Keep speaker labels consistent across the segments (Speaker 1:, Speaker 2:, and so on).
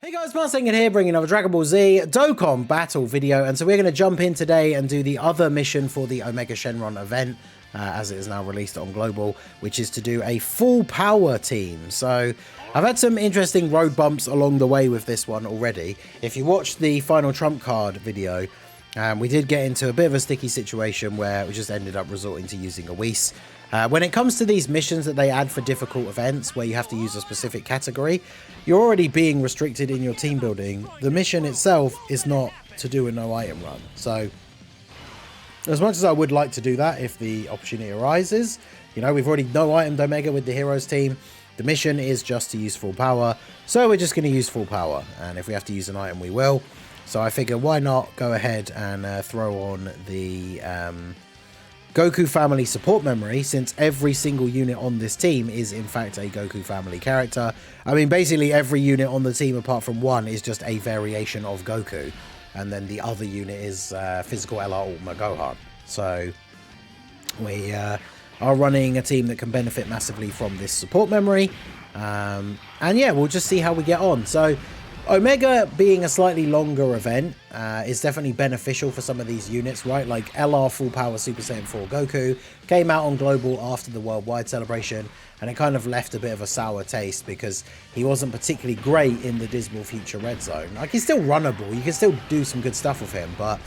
Speaker 1: Hey guys, Martin here, bringing another Dragon Ball Z Dokkan battle video, and so we're going to jump in today and do the other mission for the Omega Shenron event, as it is now released on Global, which is to do a full power team. So I've had some interesting road bumps along the way with this one already. If you watched the final trump card video, we did get into a bit of a sticky situation where we just ended up resorting to using a Whis. When it comes to these missions that they add for difficult events where you have to use a specific category, you're already being restricted in your team building. The mission itself is not to do a no item run. So as much as I would like to do that if the opportunity arises, you know, we've already no itemed Omega with the heroes team. The mission is just to use full power. So we're just going to use full power. And if we have to use an item, we will. So I figure why not go ahead and throw on the Goku family support memory, since every single unit on this team is in fact a Goku family character. I mean, basically every unit on the team apart from one is just a variation of Goku, and then the other unit is physical LR Ultimate Gohan. So we are running a team that can benefit massively from this support memory, and yeah, we'll just see how we get on. So Omega being a slightly longer event is definitely beneficial for some of these units, right? Like LR Full Power Super Saiyan 4 Goku came out on Global after the worldwide celebration, and it kind of left a bit of a sour taste because he wasn't particularly great in the Dismal Future Red Zone. Like, he's still runnable, you can still do some good stuff with him, but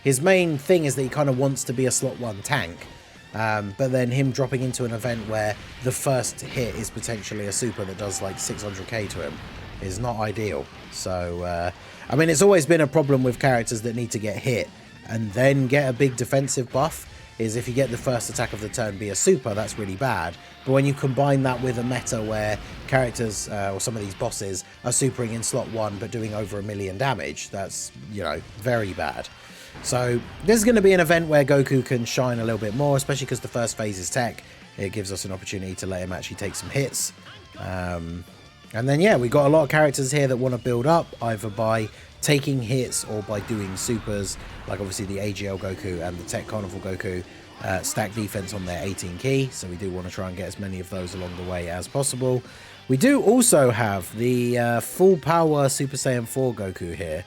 Speaker 1: his main thing is that he kind of wants to be a slot 1 tank. But then him dropping into an event where the first hit is potentially a super that does like 600k to him is not ideal. So I mean, it's always been a problem with characters that need to get hit and then get a big defensive buff, is if you get the first attack of the turn be a super, that's really bad. But when you combine that with a meta where characters or some of these bosses are supering in slot 1 but doing over 1 million damage, that's, you know, very bad. So this is going to be an event where Goku can shine a little bit more, especially because the first phase is tech. It gives us an opportunity to let him actually take some hits. And then, yeah, we got a lot of characters here that want to build up, either by taking hits or by doing supers, like obviously the AGL Goku and the Tech Carnival Goku stack defense on their 18 key, so we do want to try and get as many of those along the way as possible. We do also have the full power Super Saiyan 4 Goku here.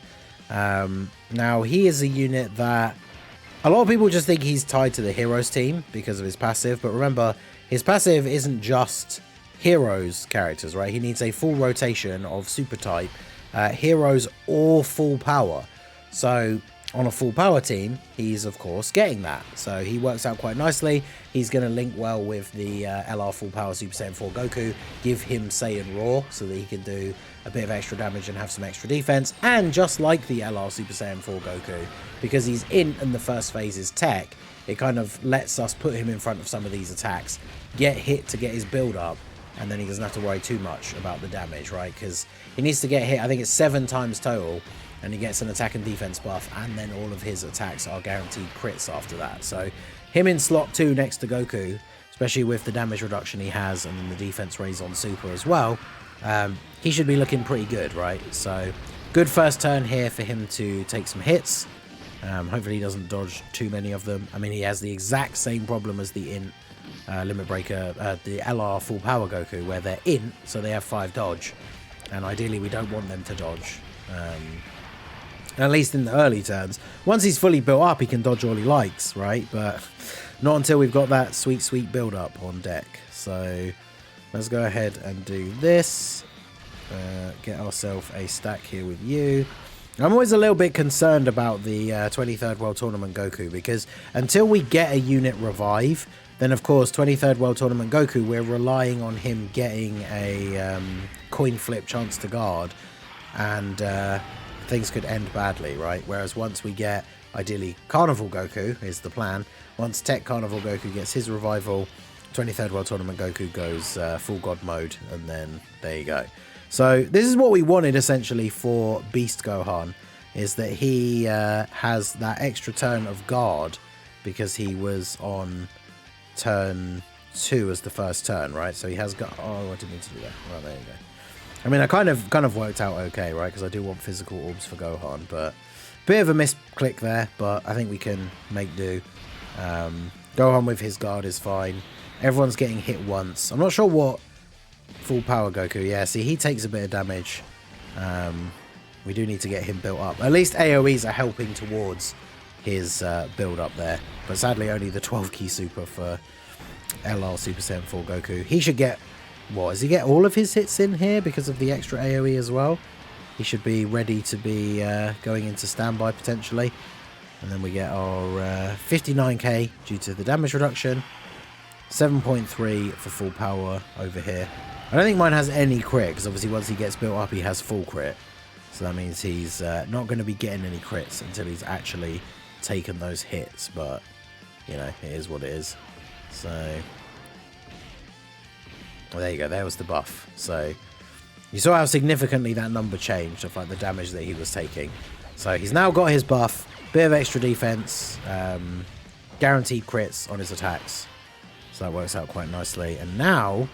Speaker 1: Now, he is a unit that a lot of people just think he's tied to the Heroes team because of his passive, but remember, his passive isn't just Heroes characters, right? He needs a full rotation of super type Heroes or full power. So on a full power team, he's of course getting that, so he works out quite nicely. He's going to link well with the LR Full Power Super Saiyan 4 Goku, give him Saiyan Raw so that he can do a bit of extra damage and have some extra defense. And just like the LR Super Saiyan 4 Goku, because he's in and the first phase is tech, it kind of lets us put him in front of some of these attacks, get hit to get his build up, and then he doesn't have to worry too much about the damage, right? Because he needs to get hit, I think it's 7 times total, and he gets an attack and defense buff, and then all of his attacks are guaranteed crits after that. So him in slot 2 next to Goku, especially with the damage reduction he has and then the defense raise on super as well, he should be looking pretty good, right? So good first turn here for him to take some hits. Hopefully he doesn't dodge too many of them. I mean, he has the exact same problem as the int limit breaker, the LR Full Power Goku, where they're int, so they have 5 dodge, and ideally we don't want them to dodge, at least in the early turns. Once he's fully built up, he can dodge all he likes, right? But not until we've got that sweet build up on deck. So let's go ahead and do this, get ourselves a stack here with you. I'm always a little bit concerned about the 23rd World Tournament Goku, because until we get a unit revive, then of course 23rd World Tournament Goku, we're relying on him getting a coin flip chance to guard, and things could end badly, right? Whereas once we get, ideally, Carnival Goku is the plan. Once Tech Carnival Goku gets his revival, 23rd World Tournament Goku goes full god mode, and then there you go. So this is what we wanted essentially for Beast Gohan, is that he has that extra turn of guard because he was on turn 2 as the first turn, right? So he has got, oh, I didn't need to do that. Right, there you go. I mean, I kind of worked out okay, right? Because I do want physical orbs for Gohan, but bit of a misclick there, but I think we can make do. Gohan with his guard is fine. Everyone's getting hit once. I'm not sure what full power Goku, yeah, see, he takes a bit of damage We do need to get him built up. At least AoEs are helping towards his build up there. But sadly, only the 12 key super for LR Super Saiyan 4 Goku. He should get... What, does he get all of his hits in here because of the extra AoE as well? He should be ready to be going into standby potentially. And then we get our 59k due to the damage reduction. 7.3 for full power over here. I don't think mine has any crit, because obviously once he gets built up, he has full crit. So that means he's not going to be getting any crits until he's actually taken those hits. But, you know, it is what it is. So, well, there you go. There was the buff. So, you saw how significantly that number changed of like the damage that he was taking. So, he's now got his buff. Bit of extra defense. Guaranteed crits on his attacks. So that works out quite nicely. And now,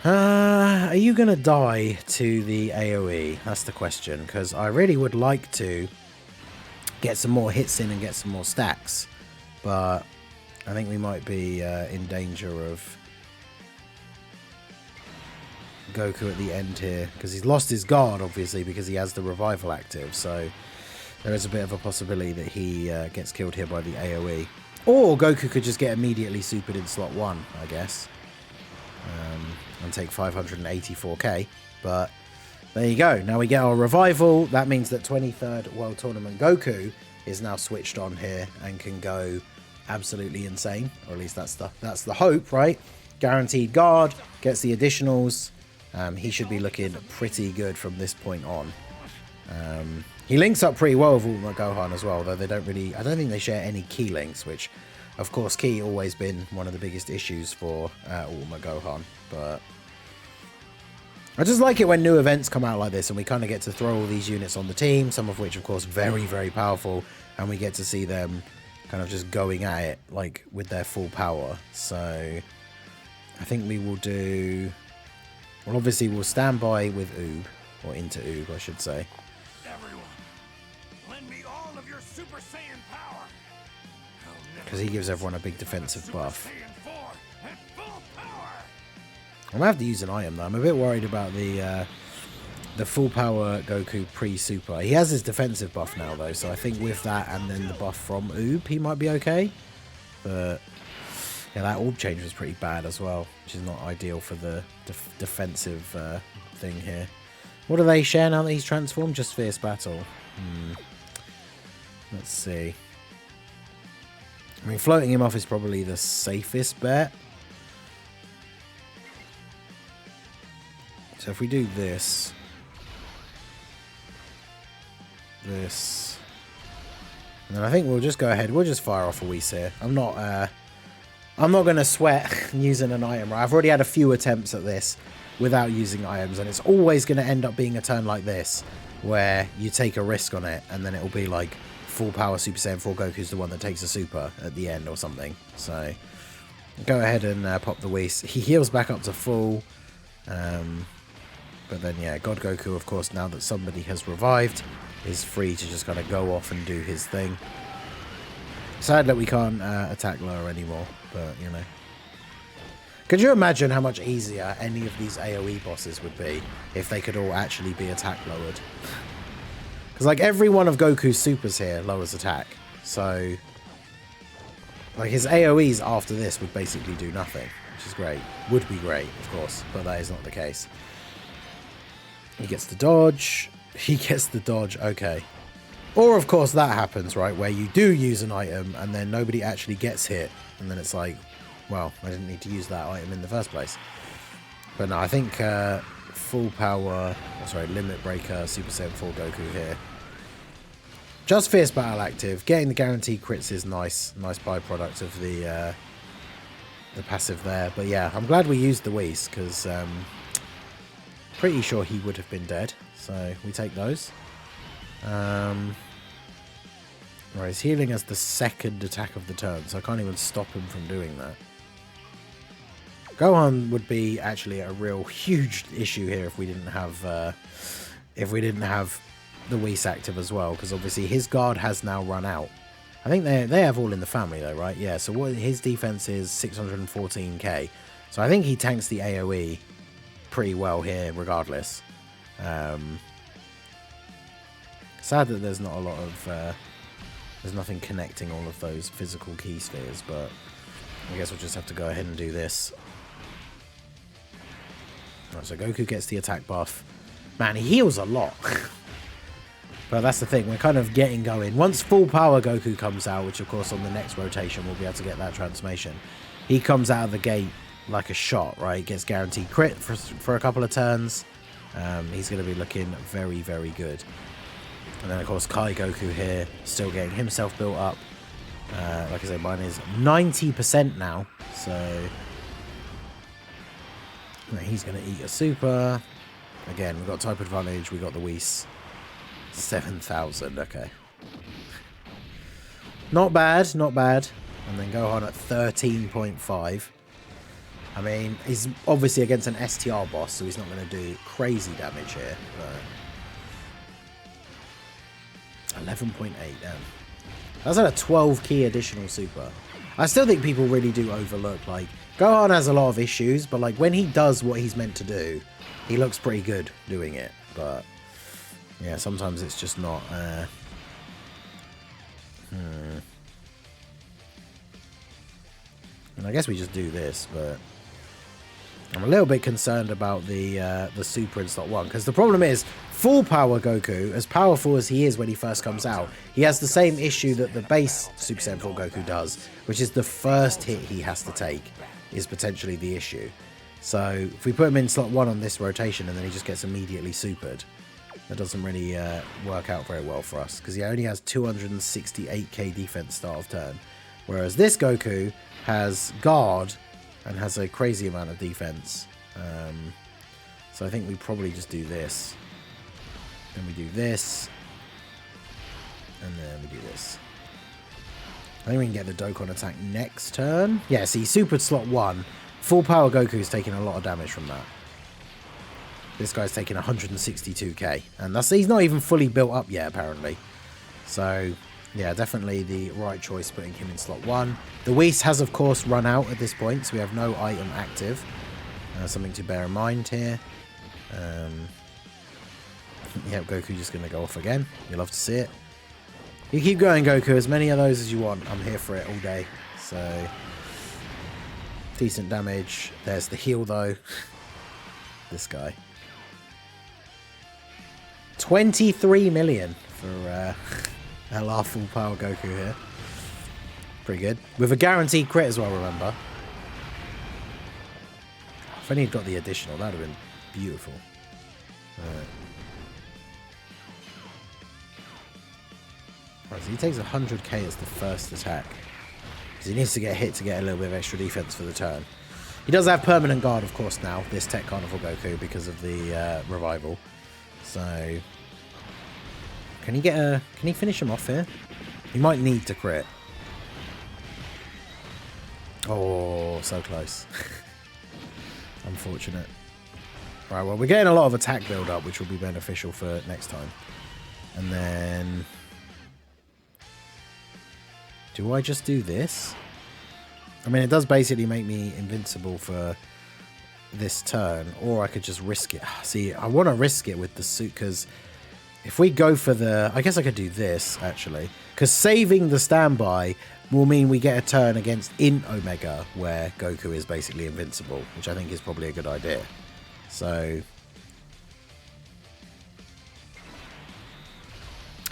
Speaker 1: are you going to die to the AoE? That's the question. Because I really would like to get some more hits in and get some more stacks. But I think we might be in danger of Goku at the end here. Because he's lost his guard, obviously, because he has the revival active. So there is a bit of a possibility that he gets killed here by the AoE. Or Goku could just get immediately supered in slot 1, I guess. And take 584k. But there you go. Now we get our revival. That means that 23rd World Tournament Goku is now switched on here and can go absolutely insane. Or at least that's the hope, right? Guaranteed guard, gets the additionals. He should be looking pretty good from this point on. He links up pretty well with Ultimate Gohan as well, though they don't really... I don't think they share any key links, which, of course, key always been one of the biggest issues for Ultimate Gohan. But I just like it when new events come out like this and we kind of get to throw all these units on the team, some of which, of course, very, very powerful, and we get to see them kind of just going at it, like, with their full power. So I think we will do... Well, obviously, we'll stand by with Oob, or into Oob, I should say. Because he gives everyone a big defensive buff. I'm going to have to use an item though. I'm a bit worried about the full power Goku pre-super. He has his defensive buff now though, so I think with that and then the buff from Oob, he might be okay. But yeah, that orb change was pretty bad as well, which is not ideal for the defensive thing here. What do they share now that he's transformed? Just Fierce Battle. Let's see. I mean, floating him off is probably the safest bet. So if we do this, and then I think we'll just go ahead. We'll just fire off a Whis here. I'm not going to sweat using an item. Right? I've already had a few attempts at this without using items, and it's always going to end up being a turn like this, where you take a risk on it, and then it'll be like full power Super Saiyan 4 Goku's the one that takes a super at the end or something. So go ahead and pop the Whis. He heals back up to full. But then, yeah, God Goku, of course, now that somebody has revived, is free to just kind of go off and do his thing. Sad that we can't attack lower anymore, but, you know. Could you imagine how much easier any of these AoE bosses would be if they could all actually be attack lowered? Because, like, every one of Goku's supers here lowers attack. So, like, his AoEs after this would basically do nothing, which is great. Would be great, of course, but that is not the case. He gets the dodge. He gets the dodge. Okay. Or, of course, that happens, right, where you do use an item and then nobody actually gets hit. And then it's like, well, I didn't need to use that item in the first place. But no, I think full power, limit breaker, Super Saiyan 4 Goku here. Just Fierce Battle active. Getting the guaranteed crits is nice. Nice byproduct of the passive there. But yeah, I'm glad we used the Whis, because pretty sure he would have been dead. So we take those. Right, he's healing as the second attack of the turn, so I can't even stop him from doing that. Gohan would be actually a real huge issue here if we didn't have the Whis active as well, because obviously his guard has now run out. I think they have all in the family though, right? Yeah, so what his defense is 614k. So I think he tanks the AoE pretty well here regardless. Sad that there's not a lot of... there's nothing connecting all of those physical key spheres, but I guess we'll just have to go ahead and do this. Right, so Goku gets the attack buff. Man, he heals a lot. But that's the thing, we're kind of getting going. Once full power Goku comes out, which of course on the next rotation we'll be able to get that transformation, he comes out of the gate like a shot, right? Gets guaranteed crit for a couple of turns. He's going to be looking very, very good. And then of course Kai Goku here, still getting himself built up. Like I said, mine is 90% now, so he's going to eat a super. Again, we've got type advantage, we got the Whis. 7,000, okay. Not bad, not bad. And then Gohan at 13.5. I mean, he's obviously against an STR boss, so he's not going to do crazy damage here. But 11.8, damn. That's like a 12 key additional super. I still think people really do overlook, like, Gohan has a lot of issues, but like when he does what he's meant to do, he looks pretty good doing it. But yeah, sometimes it's just not... And I guess we just do this, but I'm a little bit concerned about the super in slot 1, because the problem is, full power Goku, as powerful as he is when he first comes out, he has the same issue that the base Super Saiyan 4 Goku does, which is the first hit he has to take is potentially the issue. So if we put him in slot 1 on this rotation and then he just gets immediately supered, that doesn't really work out very well for us, because he only has 268k defense start of turn, whereas this Goku has guard and has a crazy amount of defense. So I think we probably just do this. Then we do this. And then we do this. I think we can get the Dokkan attack next turn. Yeah, see, supered slot 1. Full power Goku's taking a lot of damage from that. This guy's taking 162k. And he's not even fully built up yet, apparently. So yeah, definitely the right choice putting him in slot 1. The Whis has, of course, run out at this point, so we have no item active. Something to bear in mind here. Yeah, Goku just going to go off again. You'll love to see it. You keep going, Goku. As many of those as you want. I'm here for it all day. So, decent damage. There's the heal, though. This guy. 23 million for... LR full power Goku here. Pretty good. With a guaranteed crit as well, remember. If only he'd got the additional, that would have been beautiful. Right, so he takes 100k as the first attack. Because he needs to get hit to get a little bit of extra defense for the turn. He does have permanent guard, of course, now, this Tech Carnival Goku, because of the revival. So... Can he finish him off here? He might need to crit. Oh, so close. Unfortunate. Right, well, we're getting a lot of attack build up, which will be beneficial for next time. And then... Do I just do this? I mean, it does basically make me invincible for this turn, or I could just risk it. See, I want to risk it with the suit, because... If we go for the... I guess I could do this, actually. Because saving the standby will mean we get a turn against in Omega, where Goku is basically invincible, which I think is probably a good idea. So...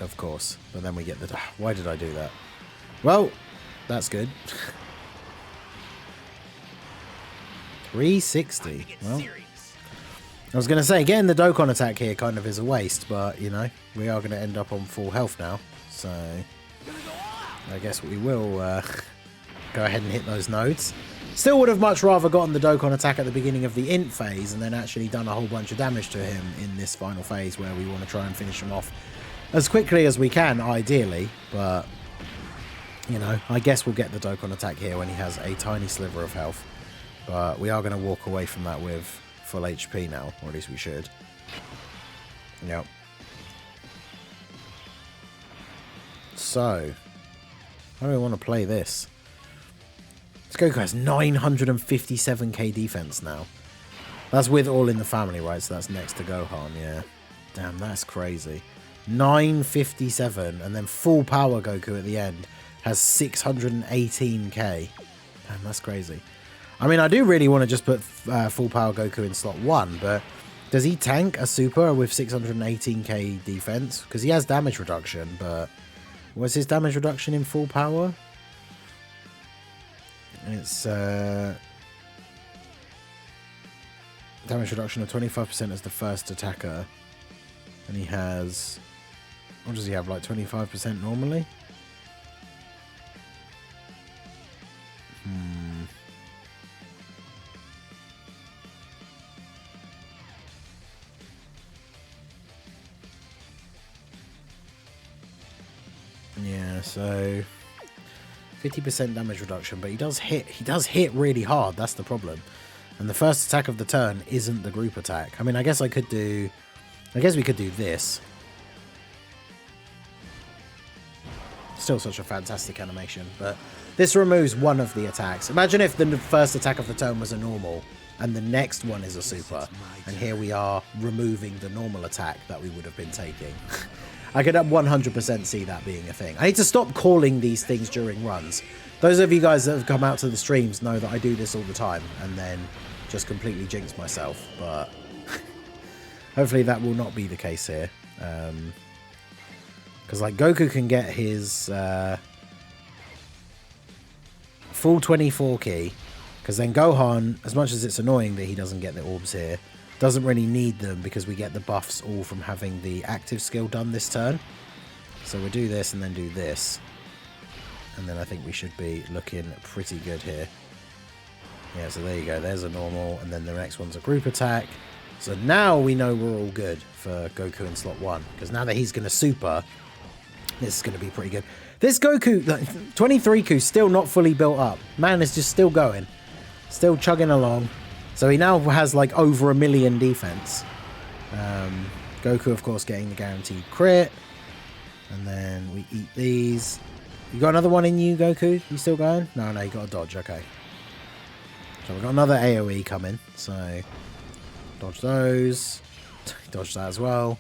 Speaker 1: Of course. But then we get the... Why did I do that? Well, that's good. 360. Well... I was going to say, getting the Dokkan attack here kind of is a waste, but, you know, we are going to end up on full health now. So, I guess we will go ahead and hit those nodes. Still would have much rather gotten the Dokkan attack at the beginning of the int phase and then actually done a whole bunch of damage to him in this final phase where we want to try and finish him off as quickly as we can, ideally. But, you know, I guess we'll get the Dokkan attack here when he has a tiny sliver of health. But we are going to walk away from that with... full HP now, or at least we should. Yep. So, how do we want to play this? This Goku has 957k defense now. That's with all in the family, right? So that's next to Gohan, yeah. Damn, that's crazy. 957, and then full power Goku at the end has 618k. Damn, that's crazy. I mean, I do really want to just put full power Goku in slot 1, but does he tank a super with 618k defense? Because he has damage reduction, but what's his damage reduction in full power? It's damage reduction of 25% as the first attacker, and he has, what does he have, like 25% normally? Yeah, so 50% damage reduction, but he does hit really hard. That's the problem. And the first attack of the turn isn't the group attack. I mean, I guess we could do this. Still such a fantastic animation, but this removes one of the attacks. Imagine if the first attack of the turn was a normal and the next one is a super, and here we are removing the normal attack that we would have been taking. I could 100% see that being a thing. I need to stop calling these things during runs. Those of you guys that have come out to the streams know that I do this all the time and then just completely jinx myself, but hopefully that will not be the case here. Because like Goku can get his full 24 key, because then Gohan, as much as it's annoying that he doesn't get the orbs here, doesn't really need them because we get the buffs all from having the active skill done this turn. So we'll do this and then do this. And then I think we should be looking pretty good here. Yeah, so there you go. There's a normal, and then the next one's a group attack. So now we know we're all good for Goku in slot 1. Because now that he's going to super, this is going to be pretty good. This Goku, 23Ku, still not fully built up. Man is just still going. Still chugging along. So he now has like over 1 million defense. Goku, of course, getting the guaranteed crit. And then we eat these. You got another one in you, Goku? You still going? No, you got a dodge. Okay. So we've got another AoE coming. So dodge those. Dodge that as well.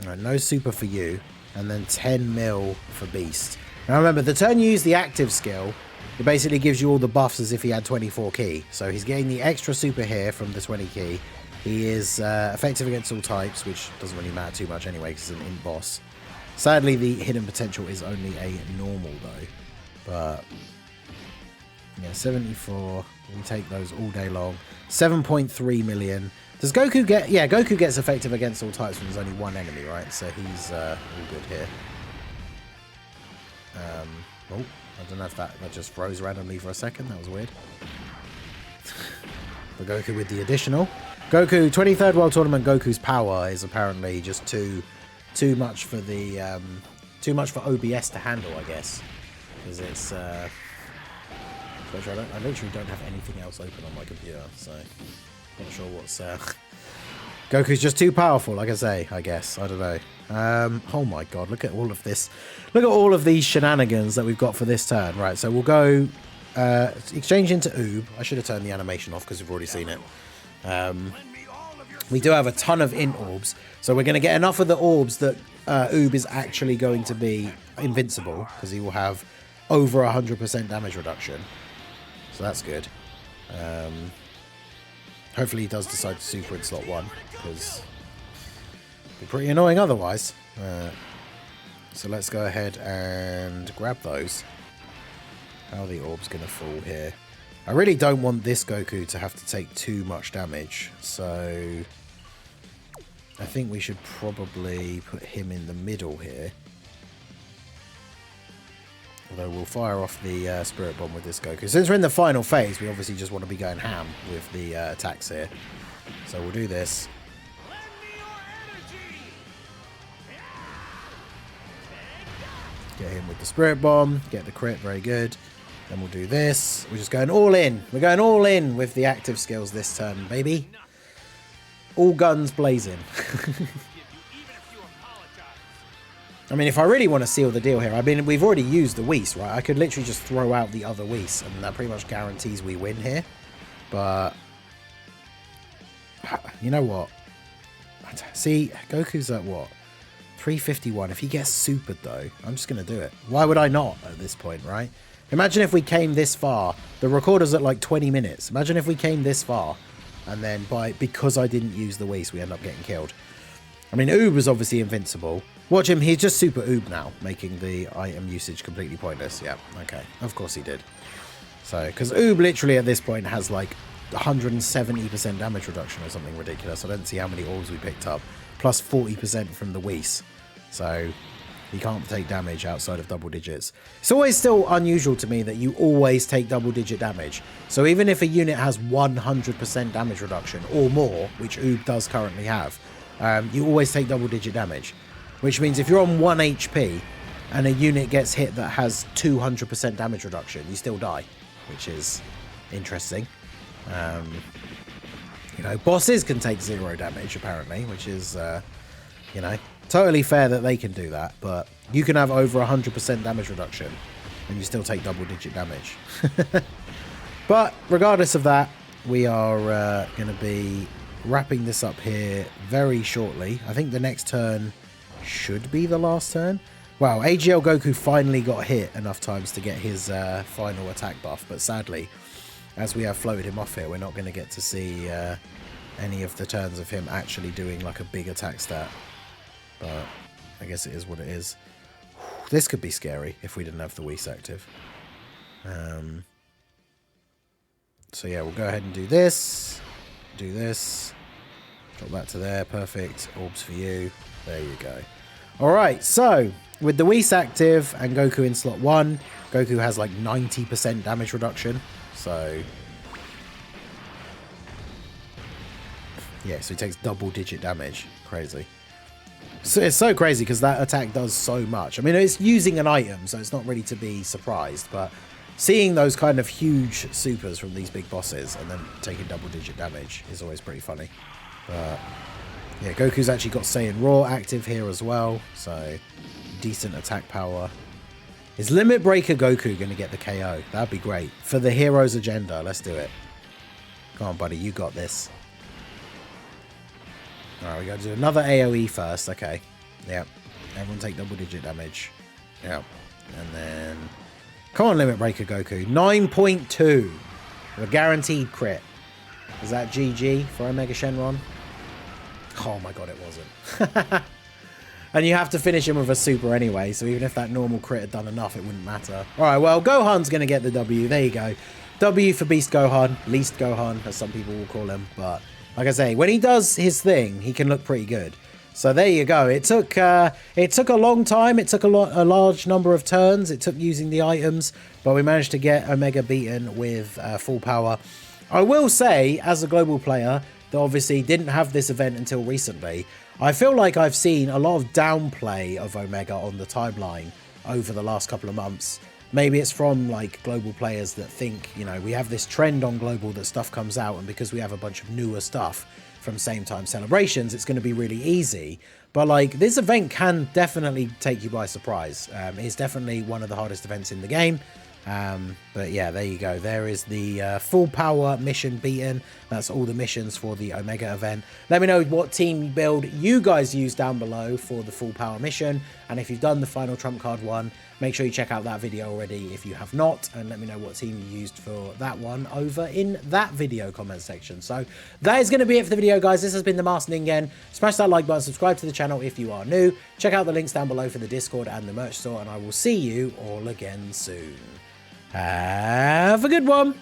Speaker 1: Alright, no super for you. And then 10 mil for Beast. Now remember, the turn you use the active skill, it basically gives you all the buffs as if he had 24 key. So he's getting the extra super here from the 20 key. He is effective against all types, which doesn't really matter too much anyway because he's an int boss. Sadly, the hidden potential is only a normal though. But yeah, 74. We take those all day long. 7.3 million. Does Goku get... Yeah, Goku gets effective against all types when there's only one enemy, right? So he's all good here. Oh, I don't know if that just froze randomly for a second. That was weird. But Goku with the additional. Goku, 23rd World Tournament, Goku's power is apparently just too much for the... too much for OBS to handle, I guess. Because it's... I literally don't have anything else open on my computer, so... Not sure what's... Goku's just too powerful, like I say, I guess. I don't know. Oh my god, look at all of this. Look at all of these shenanigans that we've got for this turn. Right, so we'll go... exchange into Oob. I should have turned the animation off because we've already seen it. We do have a ton of int orbs, so we're going to get enough of the orbs that Oob is actually going to be invincible, because he will have over 100% damage reduction. So that's good. Hopefully he does decide to super in slot 1, because it'd be pretty annoying otherwise. So let's go ahead and grab those. How are the orbs going to fall here? I really don't want this Goku to have to take too much damage, so I think we should probably put him in the middle here. Although we'll fire off the Spirit Bomb with this Goku. Since we're in the final phase, we obviously just want to be going ham with the attacks here. So we'll do this. Get him with the Spirit Bomb, get the crit, very good. Then we'll do this. We're just going all in. We're going all in with the active skills this turn, baby. All guns blazing. I mean, if I really want to seal the deal here, I mean, we've already used the Whis, right? I could literally just throw out the other Whis, and that pretty much guarantees we win here. But, you know what? I See, Goku's at what? 351. If he gets supered, though, I'm just going to do it. Why would I not at this point, right? Imagine if we came this far. The recorder's at like 20 minutes. Imagine if we came this far. And then because I didn't use the Whis, we end up getting killed. I mean, Oob was obviously invincible. Watch him. He's just super Oob now, making the item usage completely pointless. Yeah, okay. Of course he did. So, because Oob literally at this point has like 170% damage reduction or something ridiculous. I don't see how many orbs we picked up. Plus 40% from the Whis. So he can't take damage outside of double digits. It's always still unusual to me that you always take double digit damage. So even if a unit has 100% damage reduction or more, which Oob does currently have, you always take double digit damage. Which means if you're on 1 HP and a unit gets hit that has 200% damage reduction, you still die, which is interesting. You know, bosses can take 0 damage apparently, which is, you know, totally fair that they can do that, but you can have over 100% damage reduction and you still take double digit damage. But regardless of that, we are going to be wrapping this up here very shortly. I think the next turn should be the last turn. Wow, AGL Goku finally got hit enough times to get his final attack buff, but sadly, as we have floated him off here, we're not going to get to see any of the turns of him actually doing like a big attack stat. But I guess it is what it is. This could be scary if we didn't have the Whis active. So yeah, we'll go ahead and do this. Do this. Drop that to there. Perfect. Orbs for you. There you go. Alright, so with the Whis active and Goku in slot 1, Goku has like 90% damage reduction. So yeah, so he takes double digit damage. Crazy. So it's so crazy because that attack does so much. I mean, it's using an item, so it's not really to be surprised, but seeing those kind of huge supers from these big bosses and then taking double digit damage is always pretty funny. But yeah, Goku's actually got Saiyan Raw active here as well, so decent attack power. Is Limit Breaker Goku going to get the KO? That'd be great. For the hero's agenda, let's do it. Come on, buddy, you got this. Alright, we got to do another AoE first. Okay. Yep. Everyone take double digit damage. Yep. And then... Come on, Limit Breaker Goku. 9.2. A guaranteed crit. Is that GG for Omega Shenron? Oh my god, it wasn't. And you have to finish him with a super anyway, so even if that normal crit had done enough, it wouldn't matter. Alright, well, Gohan's going to get the W. There you go. W for Beast Gohan. Least Gohan, as some people will call him. But, like I say, when he does his thing, he can look pretty good. So there you go. It took a long time. It took a large number of turns. It took using the items, but we managed to get Omega beaten with full power. I will say, as a global player that obviously didn't have this event until recently, I feel like I've seen a lot of downplay of Omega on the timeline over the last couple of months. Maybe it's from like global players that think, you know, we have this trend on global that stuff comes out, and because we have a bunch of newer stuff from same time celebrations, it's going to be really easy. But like, this event can definitely take you by surprise. It's definitely one of the hardest events in the game. But yeah, there you go. There is the full power mission beaten. That's all the missions for the Omega event. Let me know what team build you guys use down below for the full power mission. And if you've done the final trump card one, make sure you check out that video already if you have not, and let me know what team you used for that one over in that video comment section. So that is going to be it for the video, guys. This has been the Master Ningen. Smash that like button, subscribe to the channel if you are new. Check out the links down below for the Discord and the merch store, and I will see you all again soon. Have a good one.